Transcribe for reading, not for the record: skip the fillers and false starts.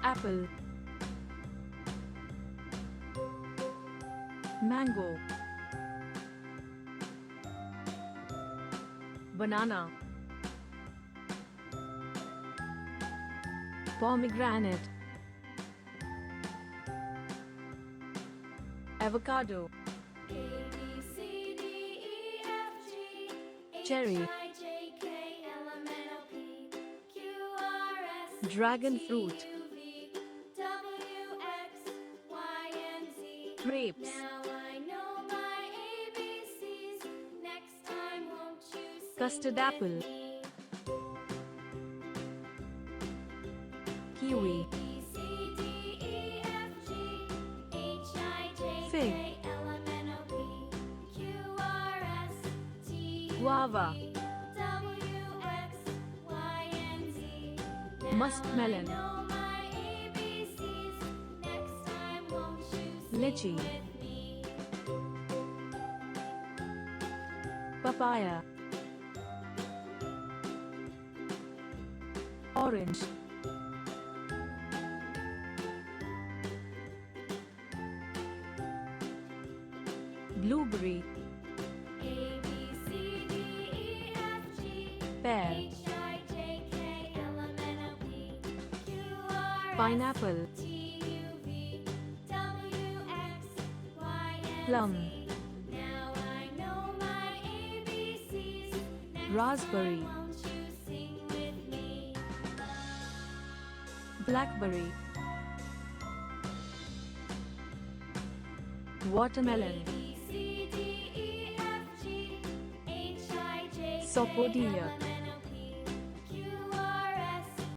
apple, mango, banana, pomegranate, avocado, A B C D E F G cherry, H I J K L M N O P Q R S dragon T fruit, U V W X Y and Z. grapes, Now I know my ABCs. Next time, won't you sing custard with apple, me? kiwi, A B C D E F G H I J fig, K L M N O P Q R S T U V guava, W X Y and Z. Now muskmelon, I know my ABCs. Next time, won't you sing lychee, with me? papaya, orange, blueberry, A B C D E F G pear, H I J K L M N O P Q R S pineapple, T U V W X Y and plum, Z. Now I know my ABCs. Next raspberry, time, won't you sing with me? blackberry, watermelon, A B C D E F G H I J K sapodilla, L M